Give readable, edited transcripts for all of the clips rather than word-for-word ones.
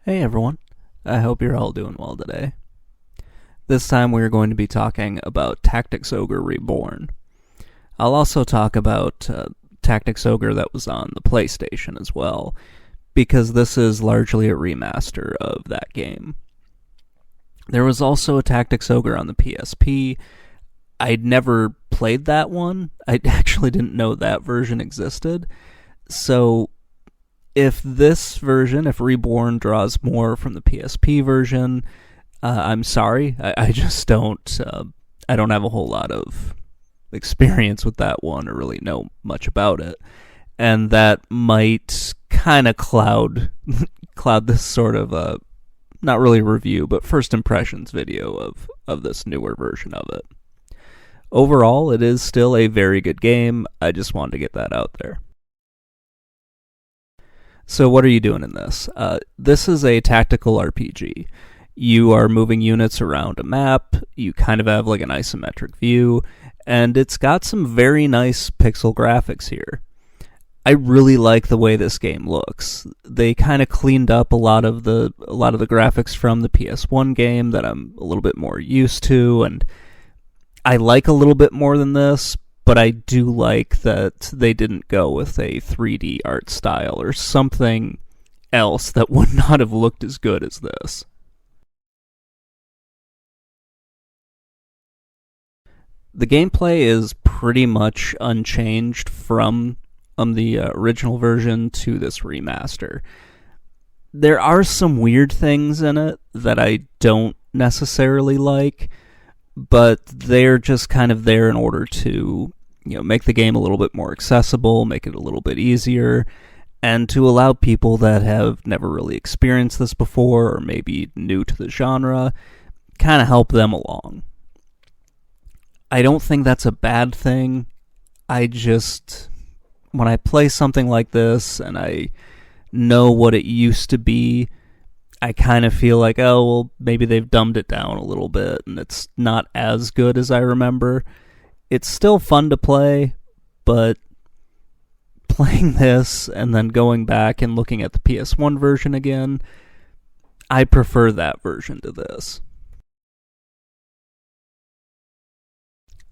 Hey everyone, I hope you're all doing well today. This time we're going to be talking about Tactics Ogre Reborn. I'll also talk about Tactics Ogre that was on the PlayStation as well, because this is largely a remaster of that game. There was also a Tactics Ogre on the PSP. I'd never played that one. I actually didn't know that version existed. So if this version, if Reborn draws more from the PSP version, I'm sorry. I just don't. I don't have a whole lot of experience with that one or really know much about it, and that might kind of cloud this sort of not really review, but first impressions video of this newer version of it. Overall, it is still a very good game. I just wanted to get that out there. So what are you doing in this? This is a tactical RPG. You are moving units around a map, you kind of have like an isometric view, and it's got some very nice pixel graphics here. I really like the way this game looks. They kind of cleaned up a lot of the graphics from the PS1 game that I'm a little bit more used to, and I like a little bit more than this, but I do like that they didn't go with a 3D art style or something else that would not have looked as good as this. The gameplay is pretty much unchanged from the original version to this remaster. There are some weird things in it that I don't necessarily like, but they're just kind of there in order to, make the game a little bit more accessible, make it a little bit easier, and to allow people that have never really experienced this before or maybe new to the genre, kind of help them along. I don't think that's a bad thing. When I play something like this and I know what it used to be, I kind of feel like, oh, well, maybe they've dumbed it down a little bit and it's not as good as I remember. It's still fun to play, but playing this and then going back and looking at the PS1 version again, I prefer that version to this.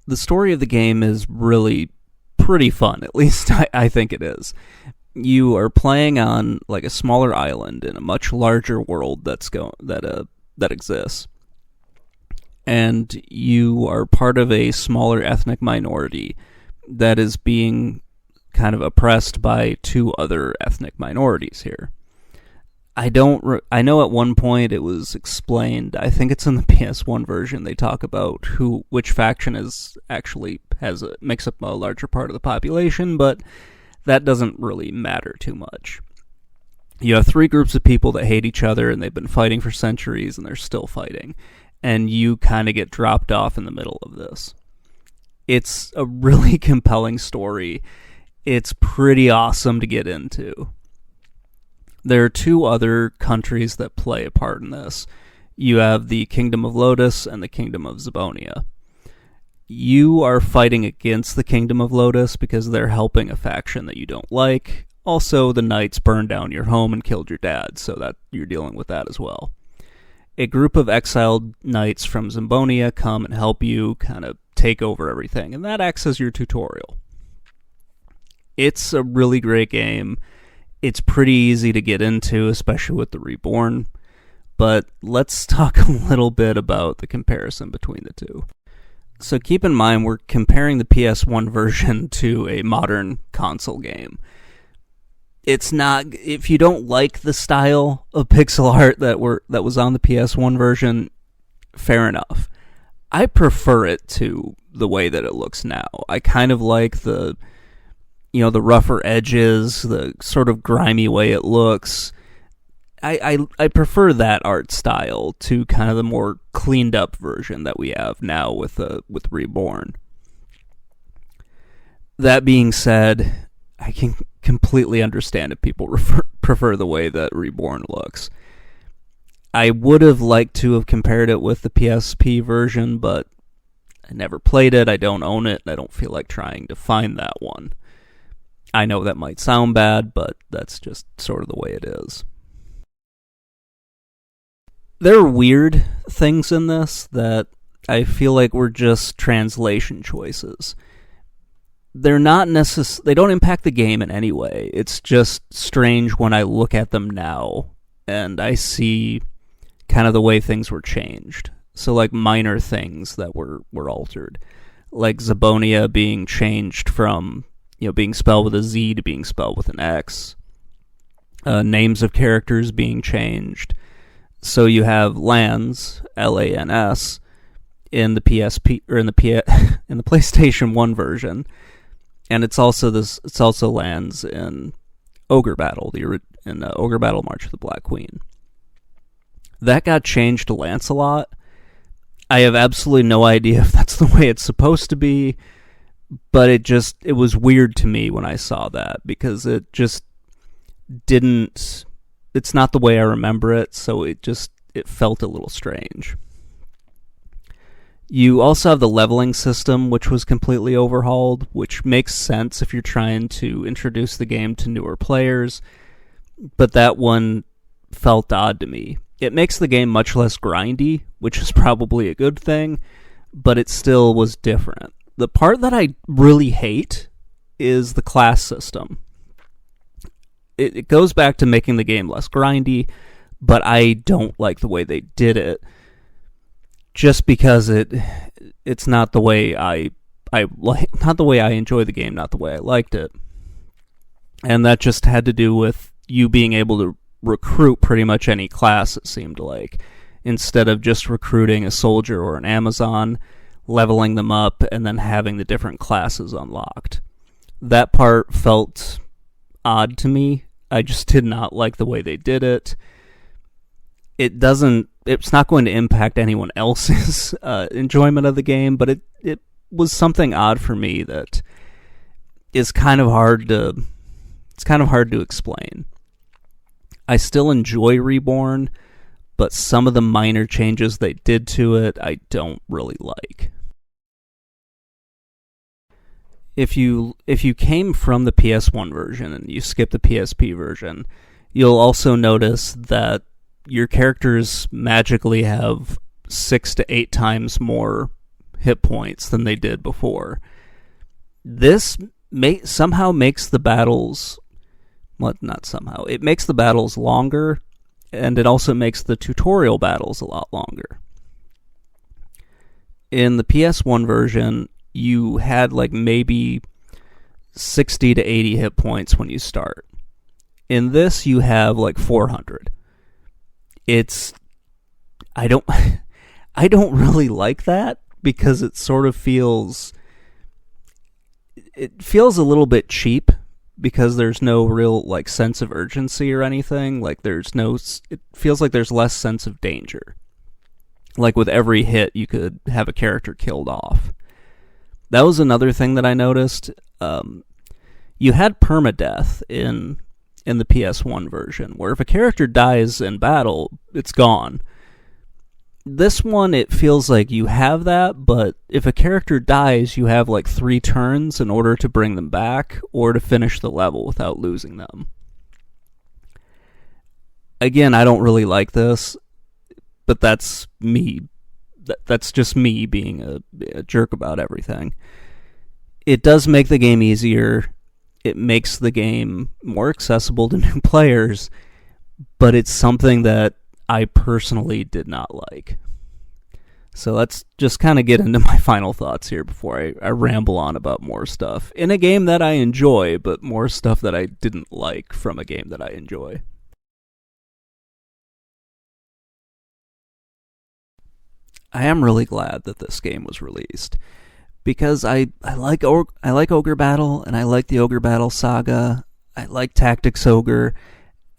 The story of the game is really pretty fun, at least I think it is. You are playing on like a smaller island in a much larger world that exists, and you are part of a smaller ethnic minority that is being kind of oppressed by two other ethnic minorities here. I know at one point it was explained, I think it's in the PS1 version, they talk about which faction makes up a larger part of the population, but that doesn't really matter too much. You have three groups of people that hate each other, and they've been fighting for centuries, and they're still fighting. And you kind of get dropped off in the middle of this. It's a really compelling story. It's pretty awesome to get into. There are two other countries that play a part in this. You have the Kingdom of Lotus and the Kingdom of Zabonia. You are fighting against the Kingdom of Lotus because they're helping a faction that you don't like. Also, the knights burned down your home and killed your dad, so that you're dealing with that as well. A group of exiled knights from Zabonia come and help you kind of take over everything, and that acts as your tutorial. It's a really great game. It's pretty easy to get into, especially with the Reborn. But let's talk a little bit about the comparison between the two. So keep in mind, we're comparing the PS1 version to a modern console game. It's not, if you don't like the style of pixel art that was on the PS1 version, fair enough. I prefer it to the way that it looks now. I kind of like the rougher edges, the sort of grimy way it looks. I prefer that art style to kind of the more cleaned up version that we have now with Reborn. That being said, I can completely understand if people prefer the way that Reborn looks. I would have liked to have compared it with the PSP version, but I never played it, I don't own it, and I don't feel like trying to find that one. I know that might sound bad, but that's just sort of the way it is. There are weird things in this that I feel like were just translation choices. They're not they don't impact the game in any way. It's just strange when I look at them now and I see kind of the way things were changed. So like minor things that were altered. Like Zabonia being changed from, being spelled with a Z to being spelled with an X. Names of characters being changed. So you have Lans, Lans, in the PSP or in the PlayStation 1 version, and it's also Lans in Ogre Battle, in Ogre Battle March of the Black Queen. That got changed to Lancelot. I have absolutely no idea if that's the way it's supposed to be, but it was weird to me when I saw that, because it just didn't, it's not the way I remember it, so it felt a little strange. You also have the leveling system, which was completely overhauled, which makes sense if you're trying to introduce the game to newer players, but that one felt odd to me. It makes the game much less grindy, which is probably a good thing, but it still was different. The part that I really hate is the class system. It goes back to making the game less grindy, but I don't like the way they did it, just because it's not the way not the way I enjoy the game, not the way I liked it. And that just had to do with you being able to recruit pretty much any class, it seemed like, instead of just recruiting a soldier or an Amazon, leveling them up, and then having the different classes unlocked. That part felt odd to me. I just did not like the way they did it. It's not going to impact anyone else's enjoyment of the game, but it was something odd for me that is kind of hard to explain. I still enjoy Reborn, but some of the minor changes they did to it, I don't really like. If you came from the PS1 version and you skip the PSP version, you'll also notice that your characters magically have 6 to 8 times more hit points than they did before. This somehow makes the battles... Well, not somehow. It makes the battles longer, and it also makes the tutorial battles a lot longer. In the PS1 version, you had like maybe 60 to 80 hit points when you start. In this, you have like 400. I don't really like that, because it sort of feels a little bit cheap, because there's no real like sense of urgency or anything. Like it feels like there's less sense of danger. Like with every hit, you could have a character killed off. That was another thing that I noticed. You had permadeath in the PS1 version, where if a character dies in battle, it's gone. This one, it feels like you have that, but if a character dies, you have like 3 turns in order to bring them back, or to finish the level without losing them. Again, I don't really like this, but that's me. That's just me being a jerk about everything. It does make the game easier. It makes the game more accessible to new players, but it's something that I personally did not like. So let's just kind of get into my final thoughts here before I ramble on about more stuff. In a game that I enjoy, but more stuff that I didn't like from a game that I enjoy. I am really glad that this game was released, because I like Ogre Battle, and I like the Ogre Battle Saga. I like Tactics Ogre,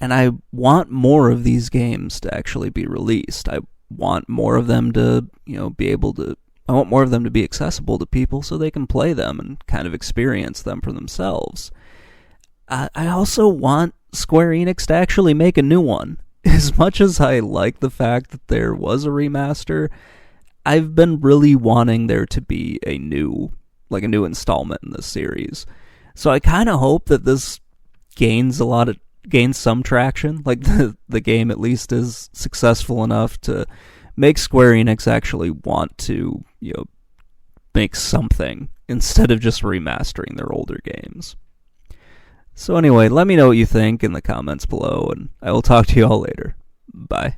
and I want more of these games to actually be released. I want more of them to, I want more of them to be accessible to people so they can play them and kind of experience them for themselves. I also want Square Enix to actually make a new one. As much as I like the fact that there was a remaster, I've been really wanting there to be a new installment in this series. So I kind of hope that this gains a lot of gained some traction. Like the game at least is successful enough to make Square Enix actually want to, make something instead of just remastering their older games. So anyway, let me know what you think in the comments below, and I will talk to you all later. Bye.